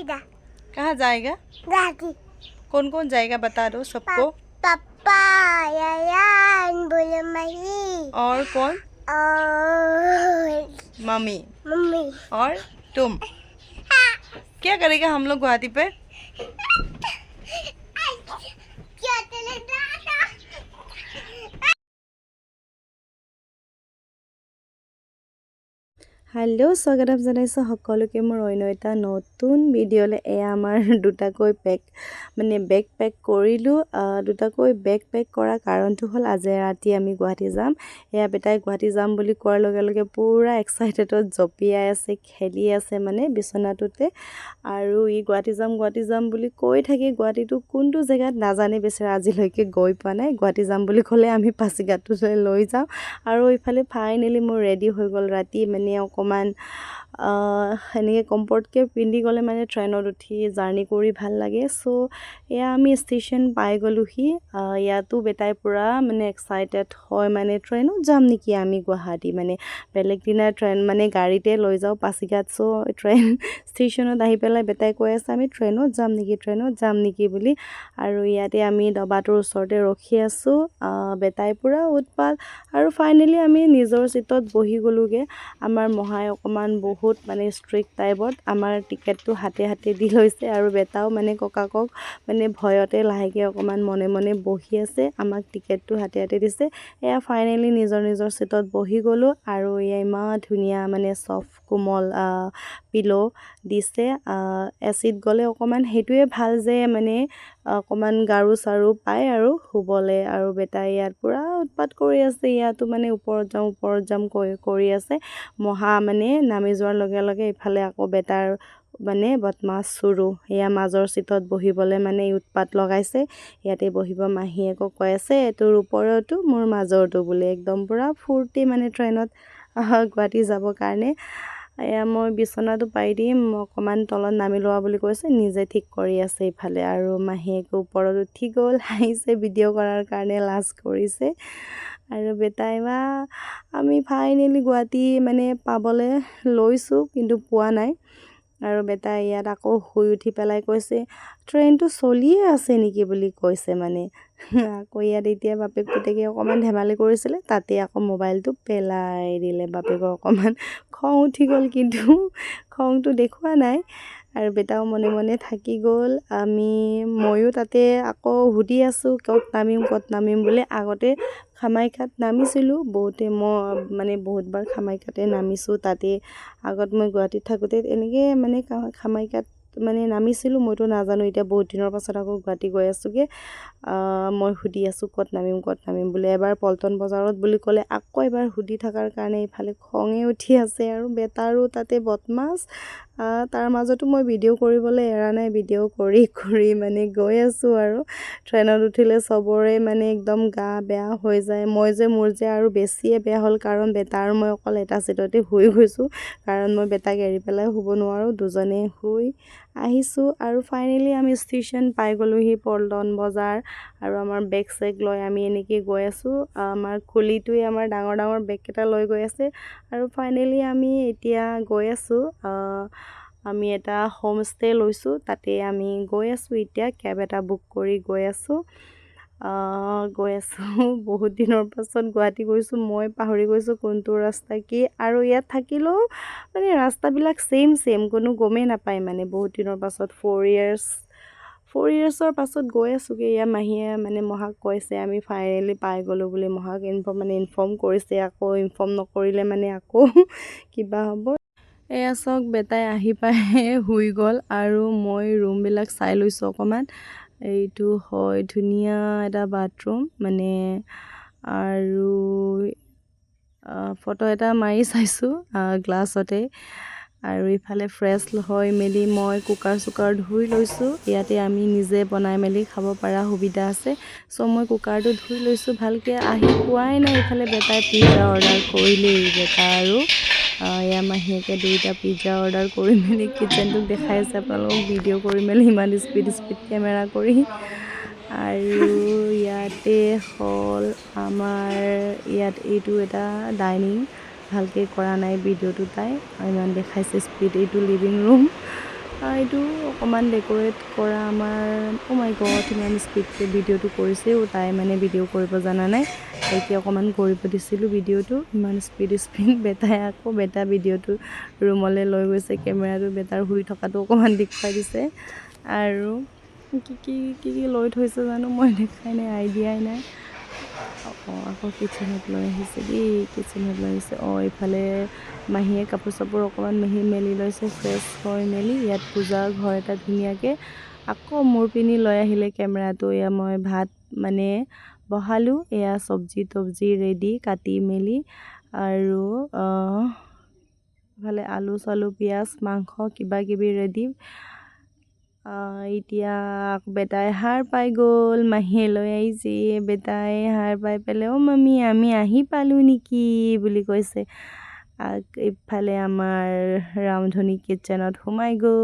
जाएगा। कहाँ जाएगा? गाड़ी। कौन जाएगा बता दो सबको। पापा, यायान, बोले मही। और कौन? और मम्मी। मम्मी। और तुम क्या करेगा हम लोग गुवाहाटी पे? क्या चलेगा? हेलो स्वागतम जनाइছোঁ সকলোকে মোৰ অন্য এটা নতুন ভিডিঅ'লৈ। এয়া আমাৰ দুটাকৈ বেগ পেক কৰিলোঁ। দুটাকৈ বেগ পেক কৰা কাৰণটো হ'ল আজি ৰাতি আমি গুৱাহাটী যাম। এয়া বেটাই গুৱাহাটী যাম বুলি কোৱাৰ লগে লগে পুৰা এক্সাইটেডত জঁপিয়াই আছে, খেলি আছে মানে বিচনাটোতে। আৰু ই গুৱাহাটী যাম বুলি কৈ থাকে। গুৱাহাটীটো কোনটো জেগাত নাজানে বেচেৰা, আজিলৈকে গৈ পোৱা নাই। গুৱাহাটী যাম বুলি ক'লে আমি পাছিঘাটটোলৈ লৈ যাওঁ। আৰু ইফালে ফাইনেলি মোৰ ৰেডি হৈ গ'ল। ৰাতি মানে অকণমান এনেকৈ কমফৰ্টকৈ পিন্ধি গ'লে মানে ট্ৰেইনত উঠি জাৰ্ণি কৰি ভাল লাগে। চ' এয়া আমি ষ্টেচন পাই গ'লোহি। ইয়াতো বেটাই পূৰা মানে এক্সাইটেড হয়, মানে ট্ৰেইনত যাম নেকি আমি গুৱাহাটী, মানে বেলেগ দিনা ট্ৰেইন মানে গাড়ীতে লৈ যাওঁ পাছিঘাট। চ' ট্ৰেইন ষ্টেচনত আহি পেলাই বেটাই কৈ আছে আমি ট্ৰেইনত যাম নেকি বুলি। আৰু ইয়াতে আমি দবাটোৰ ওচৰতে ৰখি আছোঁ। বেটাই পূৰা উৎপাত। আৰু ফাইনেলি আমি নিজৰ ছিটত বহি গ'লোগৈ। আমাৰ মহাই অকণমান বহুত মানে ষ্ট্ৰিক্ট টাইপত আমাৰ টিকেটটো হাতে দি লৈছে। আৰু বেটাও মানে ককাকক মানে ভয়তে লাহেকৈ অকণমান মনে মনে বহি আছে। আমাক টিকেটটো হাতে দিছে। এয়া ফাইনেলি নিজৰ ছিটত বহি গ'লোঁ। আৰু এয়া ইমান ধুনীয়া মানে চফ্ট কোমল পিলো দিছে। এচিত গ'লে অকণমান সেইটোৱে ভাল যে মানে অকণমান গাৰু চাৰু পায় আৰু শুবলৈ। আৰু বেটাই ইয়াত পূৰা উৎপাত কৰি আছে। ইয়াতো মানে ওপৰত যাম কৰি আছে। মহা মানে নামি যোৱাৰ লগে লগে ইফালে আকৌ বেটাৰ মানে বদমাছ চুৰু এয়া মাজৰ ছিটত বহিবলৈ মানে উৎপাত লগাইছে। ইয়াতে বহিব মাহীয়েকো কৈ আছে তোৰ ওপৰতো মোৰ মাজৰটো বুলি। একদম পূৰা ফূৰ্তি মানে ট্ৰেইনত গুৱাহাটী যাবৰ কাৰণে। এয়া মই বিচনাটো পাৰি দিম, অকণমান তলত নামি লোৱা বুলি কৈছে, নিজে ঠিক কৰি আছে ইফালে। আৰু মাহীয়েকো ওপৰত উঠি গ'ল, হাঁহিছে ভিডিঅ' কৰাৰ কাৰণে, লাজ কৰিছে। আৰু বেটাই আমি ফাইনেলি গুৱাহাটী মানে পাবলৈ লৈছোঁ, কিন্তু পোৱা নাই। আৰু বেটাই ইয়াত আকৌ শুই উঠি পেলাই কৈছে ট্ৰেইনটো চলিয়ে আছে নেকি বুলি কৈছে মানে। আকৌ ইয়াত এতিয়া বাপেক পুতেকে অকণমান ধেমালি কৰিছিলে, তাতে আকৌ মোবাইলটো পেলাই দিলে। বাপেকৰ অকণমান খং উঠি গ'ল, কিন্তু খংটো দেখুওৱা নাই। আৰু বেটাও মনে মনে থাকি গ'ল। ময়ো তাতে আকৌ সুধি আছোঁ ক'ত নামিম বুলি। আগতে কামাখ্যাত নামিছিলোঁ মই মানে বহুতবাৰ কামাখ্যাতে নামিছোঁ। তাতে আগত মই গুৱাহাটীত থাকোঁতে এনেকৈ মানে কামাখ্যাত মানে নামিছিলোঁ। মইতো নাজানো, এতিয়া বহুত দিনৰ পাছত আকৌ গুৱাহাটী গৈ আছোঁগৈ। মই সুধি আছোঁ ক'ত নামিম বুলি। এবাৰ পল্টন বজাৰত বুলি ক'লে, আকৌ এবাৰ সুধি থকাৰ কাৰণে ইফালে খঙে উঠি আছে। আৰু বেটাৰো তাতে বদমাছ। তাৰ মাজতো মই ভিডিঅ' কৰিবলৈ এৰা নাই, ভিডিঅ' কৰি মানে গৈ আছোঁ। আৰু ট্ৰেইনত উঠিলে চবৰে মানে একদম গা বেয়া হৈ যায়। মোৰ যে আৰু বেছিয়ে বেয়া হ'ল, কাৰণ বেটা আৰু মই অকল এটা ছিটতে শুই গৈছোঁ। কাৰণ মই বেটাক এৰি পেলাই শুব নোৱাৰোঁ, দুজনে শুই আহিছোঁ। আৰু ফাইনেলি আমি ষ্টেচন পাই গ'লোহি, পল্টন বজাৰ। আৰু আমাৰ বেগ চেগ লৈ আমি এনেকৈ গৈ আছোঁ। আমাৰ কুলিটোৱে আমাৰ ডাঙৰ বেগকেইটা লৈ গৈ আছে। আৰু ফাইনেলি আমি এতিয়া গৈ আছোঁ। আমি এটা হোমষ্টে লৈছোঁ, তাতে আমি গৈ আছোঁ। এতিয়া কেব এটা বুক কৰি গৈ আছোঁ। বহুত দিনৰ পাছত গুৱাহাটী গৈছোঁ, মই পাহৰি গৈছোঁ কোনটো ৰাস্তা কি। আৰু ইয়াত থাকিলেও মানে ৰাস্তাবিলাক ছেইম কোনো গমেই নাপায় মানে। বহুত দিনৰ পাছত 4 ইয়াৰ্ছৰ পাছত গৈ আছোঁগৈ। এয়া মাহীয়ে মানে মহাক কৈছে আমি ফাইনেলি পাই গ'লোঁ বুলি। মহাক ইনফৰ্ম কৰিছে। আকৌ ইনফৰ্ম নকৰিলে মানে আকৌ কিবা হ'ব। এয়া চাওক, বেটাই আহি পাই শুই গ'ল। আৰু মই ৰুমবিলাক চাই লৈছোঁ অকণমান। এইটো হয় ধুনীয়া এটা বাথৰুম মানে। আৰু ফটো এটা মাৰি চাইছোঁ গ্লাছতে। আৰু ইফালে ফ্ৰেছ হৈ মেলি মই কুকাৰ ধুই লৈছোঁ। ইয়াতে আমি নিজে বনাই মেলি খাব পৰা সুবিধা আছে। চ' মই কুকাৰটো ধুই লৈছোঁ ভালকৈ। আহি পোৱাই নাই, ইফালে বেটাই পিজ্জা অৰ্ডাৰ কৰিলেই। বেটা আৰু এয়া মাহীয়েকে দুইটা পিজ্জা অৰ্ডাৰ কৰি মেলি কিটচেনটোক দেখাই আছে আপোনালোকক, ভিডিঅ' কৰি মেলি ইমান স্পীড কেমেৰা কৰি। আৰু ইয়াতে হ'ল আমাৰ এইটো এটা ডাইনিং, ভালকৈ কৰা নাই ভিডিঅ'টো তাই ইমান দেখাইছে স্পীড। এইটো লিভিং ৰুম। এইটো অকণমান ডেক'ৰেট কৰা আমাৰ মাই গড ইমান স্পীডকৈ ভিডিঅ'টো কৰিছেও তাই মানে ভিডিঅ' কৰিব জানা নাই তাইকে অকণমান কৰিব দিছিলোঁ ভিডিঅ'টো ইমান স্পীড বেটাই আকৌ বেটা ভিডিঅ'টো ৰুমলৈ লৈ গৈছে কেমেৰাটো বেটাৰ শুই থকাটো অকণমান দেখুৱাই দিছে আৰু কি লৈ থৈছে জানো মই দেখাই নাই আইডিয়াই নাই আকৌ কিচেনত লৈ আহিছে দেই কিচেনত লৈ আহিছে এইফালে মাহীয়ে কাপোৰ চাপোৰ অকণমান মেলি লৈছে ফ্ৰেছ হৈ মেলি ইয়াত পূজাৰ ঘৰ এটা ধুনীয়াকৈ আকৌ মোৰ পিনি লৈ আহিলে কেমেৰাটো এয়া মই ভাত মানে বহালোঁ এয়া চব্জি ৰেডি কাটি মেলি আৰু ইফালে আলু চালু পিঁয়াজ মাংস কিবাকিবি ৰেডি এতিয়া বেটাই সাৰ পাই গ'ল মাহীয়ে লৈ আহিছে বেটাই সাৰ পাই পেলাই মামী আমি আহি পালোঁ নেকি বুলি কৈছে ইফালে আমাৰ ৰামধনী কিটচেনত সোমাই গ'ল